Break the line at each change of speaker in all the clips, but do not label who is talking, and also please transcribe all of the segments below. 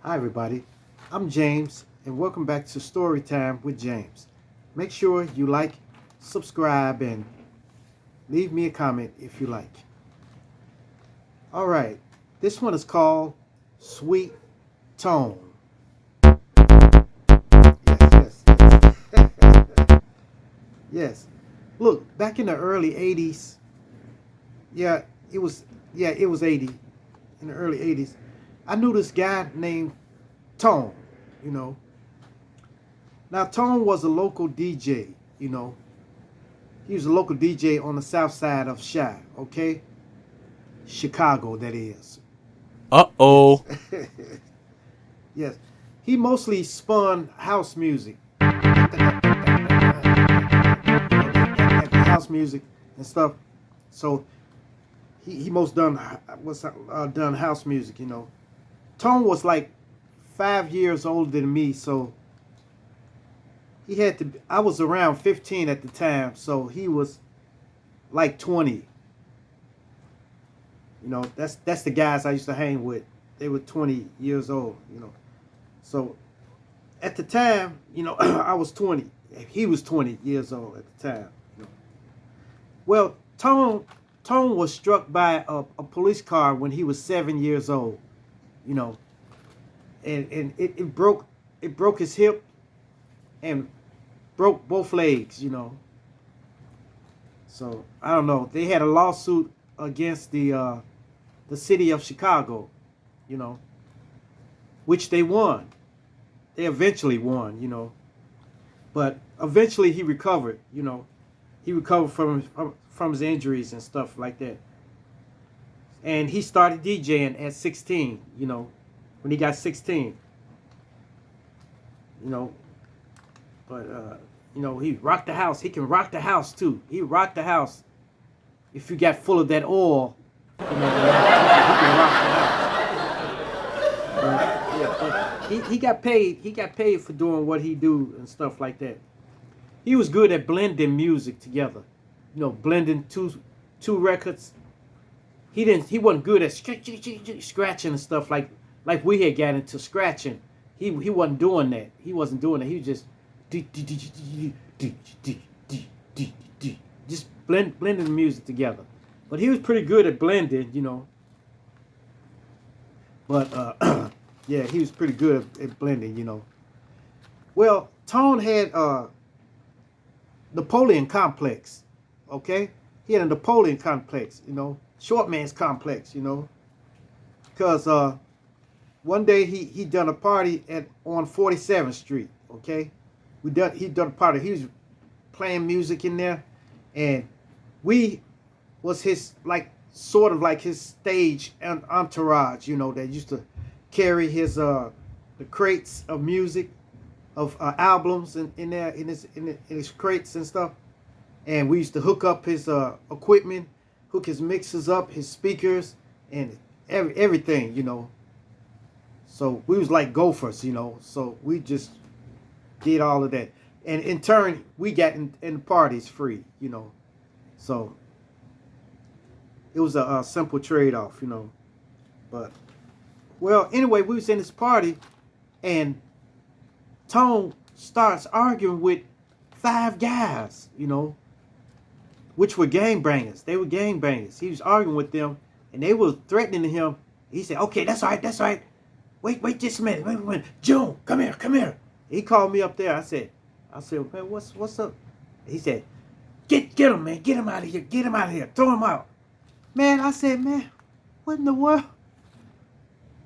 Hi, everybody. I'm James, and welcome back to Storytime with James. Make sure you like, subscribe, and leave me a comment if you like. All right, this one is called Sweet Tone. Yes, yes, yes. Yes. Look, back in the early 80s, yeah, it was, it was 80, in the early 80s. I knew this guy named Tone, you know. Now, Tone was a local DJ, you know. He was a local DJ on the south side of okay? Chicago, that is. Yes.
Uh-oh.
Yes. He mostly spun house music. That, that house music and stuff. So he most done was done house music, you know. Tone was like 5 years older than me, so he had to. I was around 15 at the time, so he was like 20. You know, that's the guys I used to hang with. They were 20 years old, you know. So at the time, you know, I was 20. He was 20 years old at the time. You know. Well, Tone was struck by a police car when he was 7 years old, you know, and it broke his hip and broke both legs, you know. So I don't know. They had a lawsuit against the city of Chicago, you know, which they won. They eventually won, you know, but eventually he recovered, you know. He recovered from his injuries and stuff like that. And he started DJing at 16, you know, when he got 16, you know. But you know, he rocked the house. He can rock the house too. He rocked the house. If you got full of that oil, you know, he can rock the house. He got paid. He got paid for doing what he do and stuff like that. He was good at blending music together. You know, blending two records. He wasn't good at scratching and stuff like we had got into scratching. He wasn't doing that. He wasn't doing that. He was just just blending the music together. But he was pretty good at blending, you know. But yeah, he was pretty good at blending, you know. Well, Tone had Napoleon complex, okay? He had a Napoleon complex, you know, short man's complex, you know, because one day he done a party on 47th Street, okay? He done a party. He was playing music in there, and we was his like sort of like his stage and entourage, you know, that used to carry his the crates of music of albums in there in his crates and stuff. And we used to hook up his equipment, hook his mixers up, his speakers, and everything, you know. So we was like gophers, you know. So we just did all of that, and in turn, we got in the parties free, you know. So it was a simple trade off, you know. But well, anyway, we was in this party, and Tone starts arguing with five guys, you know, which were gangbangers. They were gangbangers. He was arguing with them, and they were threatening him. He said, "Okay, that's all right, that's all right. Wait just a minute, wait a minute. June, come here, come here." He called me up there. I said, "Man, what's up?" He said, Get him, man, get him out of here, get him out of here, throw him out." Man, I said, "Man, what in the world?"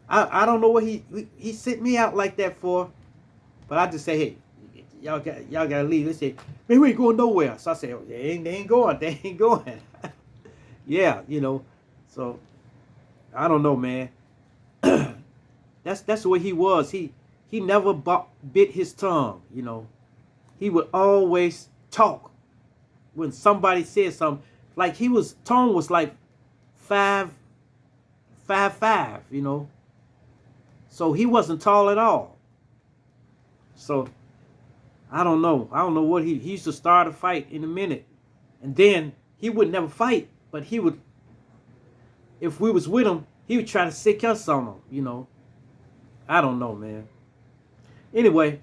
I don't know what he sent me out like that for, but I just say, "Hey, y'all gotta leave." They say, "Man, we ain't going nowhere." So I say, "Oh, they ain't going, they ain't going." Yeah, you know. So I don't know, man. That's the way he was. He never bit his tongue, you know. He would always talk when somebody said something. Like Tone was like 5'5", you know. So he wasn't tall at all. So I don't know. I don't know what he used to start a fight in a minute. And then he would never fight, but he would, if we was with him, he would try to sick us on him, you know. I don't know, man. Anyway,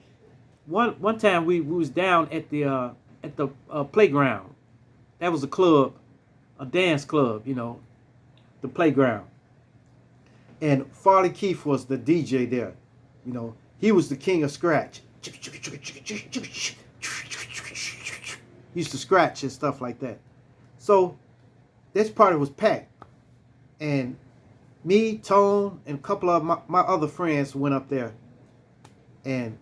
one time we was down at the playground. That was a club, a dance club, the playground. And Farley Keith was the DJ there. He was the king of scratch. He used to scratch and stuff like that. So this party was packed. And me, Tone, and a couple of my other friends went up there. And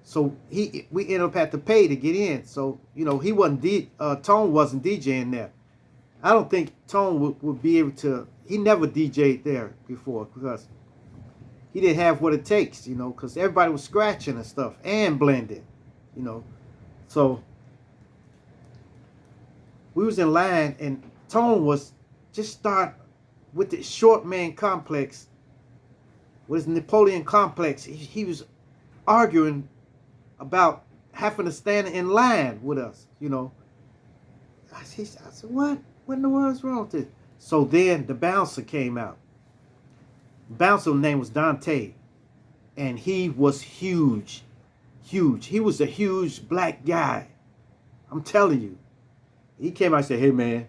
so we ended up had to pay to get in. So, he wasn't Tone wasn't DJing there. I don't think Tone would be able to. He never DJ'd there before because he didn't have what it takes, because everybody was scratching and stuff and blending, So we was in line and Tone was just start with the short man complex, with his Napoleon complex. He was arguing about having to stand in line with us, I said, what in the world is wrong with this? So then the bouncer came out. The bouncer's name was Dante. And he was huge. Huge. He was a huge black guy. I'm telling you. He came out and said, hey man,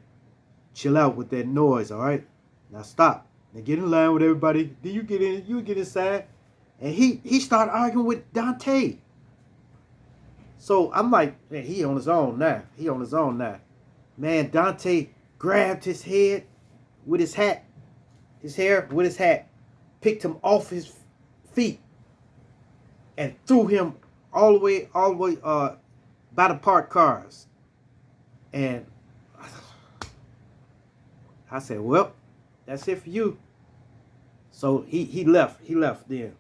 chill out with that noise, all right? Now stop. Now get in line with everybody. Then you get in, you get inside. And he started arguing with Dante. So I'm like, man, he on his own now. He on his own now. Man, Dante grabbed his head with his hat, his hair with his hat, picked him off his feet, and threw him all the way by the parked cars. And I said, well, that's it for you. So he left then.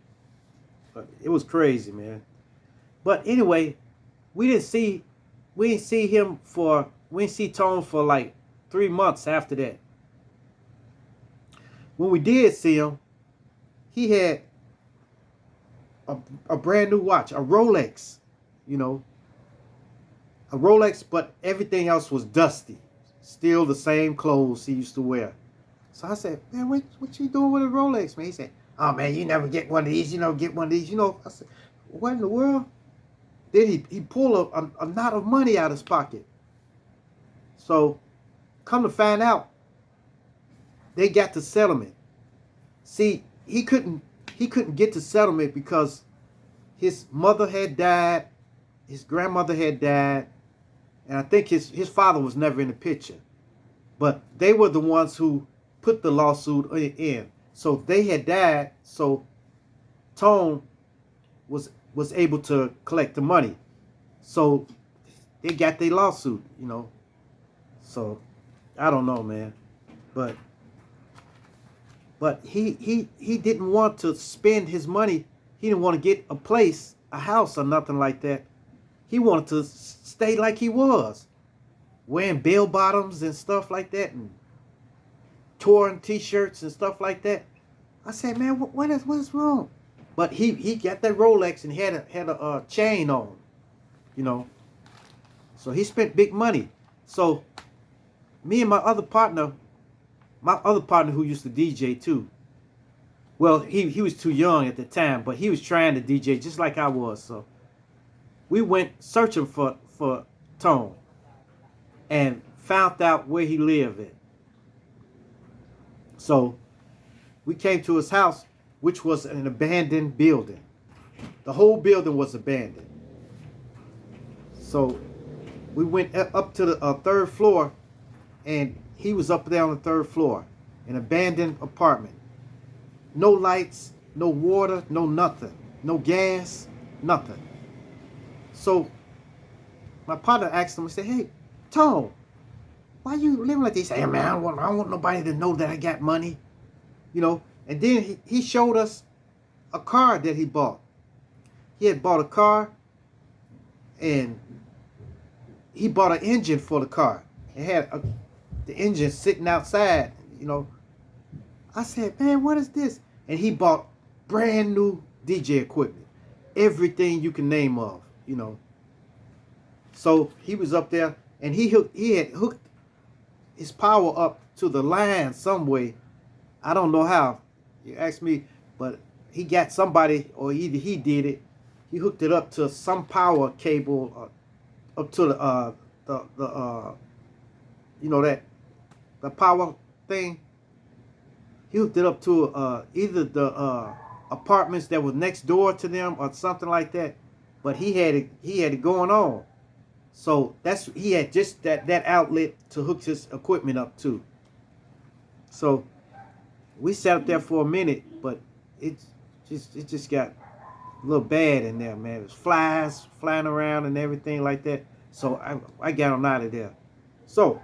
But it was crazy, man. But anyway, we didn't see Tone for like 3 months after that. When we did see him, he had a brand new watch, a Rolex, a Rolex, but everything else was dusty. Still the same clothes he used to wear. So I said, man, what you doing with a Rolex, man? He said, oh man, you never get one of these, get one of these, I said, what in the world? Then he pulled a knot of money out of his pocket. So come to find out, they got the settlement. See, he couldn't get the settlement because his mother had died, his grandmother had died, and I think his father was never in the picture. But they were the ones who put the lawsuit in. So they had died, so Tone was able to collect the money. So they got their lawsuit, So I don't know, man. But he didn't want to spend his money. He didn't want to get a place, a house or nothing like that. He wanted to stay like he was, wearing bell bottoms and stuff like that, and torn t-shirts and stuff like that. I said, man, what is wrong? But he got that Rolex and had a chain on, So he spent big money. So me and my other partner who used to DJ too. Well, he was too young at the time, but he was trying to DJ just like I was. So we went searching for Tone and found out where he lived at. So we came to his house, which was an abandoned building. The whole building was abandoned. So we went up to the third floor, and he was up there on the third floor, an abandoned apartment. No lights, no water, no nothing. No gas, nothing. So my partner asked him, I said, hey, Tone, why you living like this? He said, hey, man, I don't want nobody to know that I got money. And then he showed us a car that he bought. He had bought a car, and he bought an engine for the car. It had the engine sitting outside, I said, man, what is this? And he bought brand new DJ equipment. Everything you can name of, So he was up there, and he had hooked his power up to the line some way. I don't know how. You ask me, but he got somebody, or either he did it. He hooked it up to some power cable, up to the you know, that the power thing. He hooked it up to either the apartments that was next door to them or something like that. But he had it going on. So he had just that outlet to hook his equipment up to. So we sat up there for a minute, but it just got a little bad in there, man. There's flies flying around and everything like that. So I got on out of there. So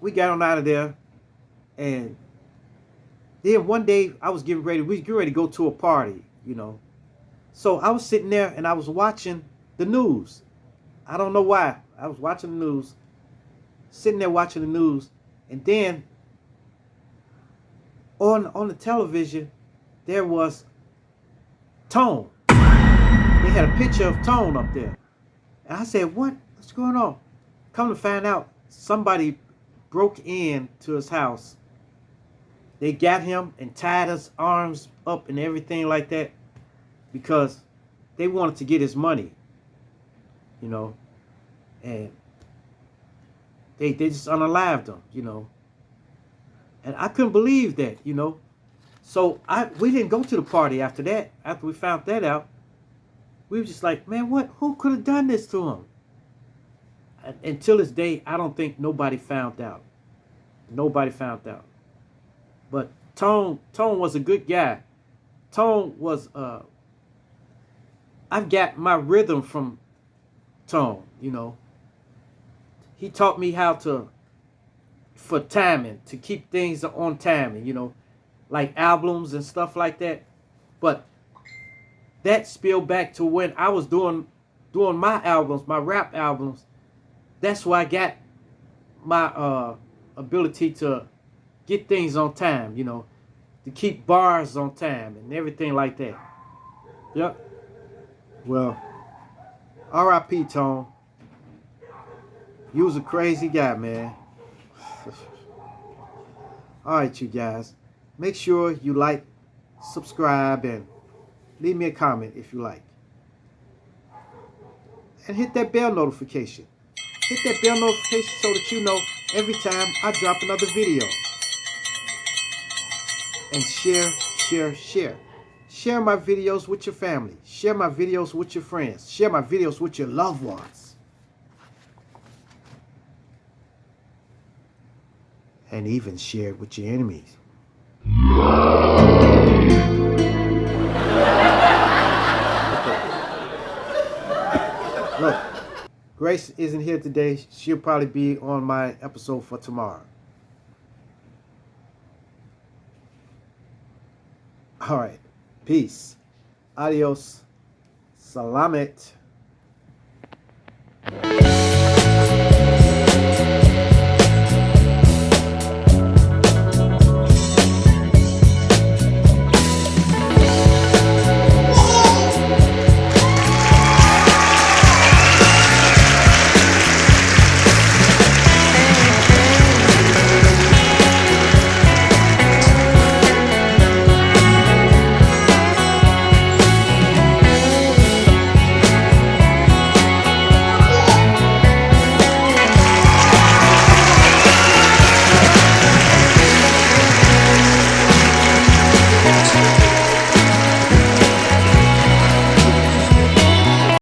we got on out of there, and then one day I was we was getting ready to go to a party, you know. So I was sitting there and I was watching the news. I don't know why. I was watching the news, sitting there watching the news, and then on the television there was Tone. They had a picture of Tone up there. And I said, what's going on? Come to find out, somebody broke in to his house. They got him and tied his arms up and everything like that because they wanted to get his money, you know. And they just unalived him, you know. And I couldn't believe that, you know. So we didn't go to the party after that. After we found that out, we were just like, man, who could have done this to him? Until this day, I don't think nobody found out. Nobody found out. But Tone was a good guy. Tone was I've got my rhythm from Tone, you know. He taught me how for timing, to keep things on timing, you know, like albums and stuff like that. But that spilled back to when I was doing my albums, my rap albums. That's where I got my ability to get things on time, you know, to keep bars on time and everything like that. Yep. Well, R.I.P. Tone. You was a crazy guy, man. All right, you guys. Make sure you like, subscribe, and leave me a comment if you like. And hit that bell notification. Hit that bell notification so that you know every time I drop another video. And share. Share my videos with your family. Share my videos with your friends. Share my videos with your loved ones. And even share it with your enemies. Look, Grace isn't here today. She'll probably be on my episode for tomorrow. All right. Peace. Adios. Salamat.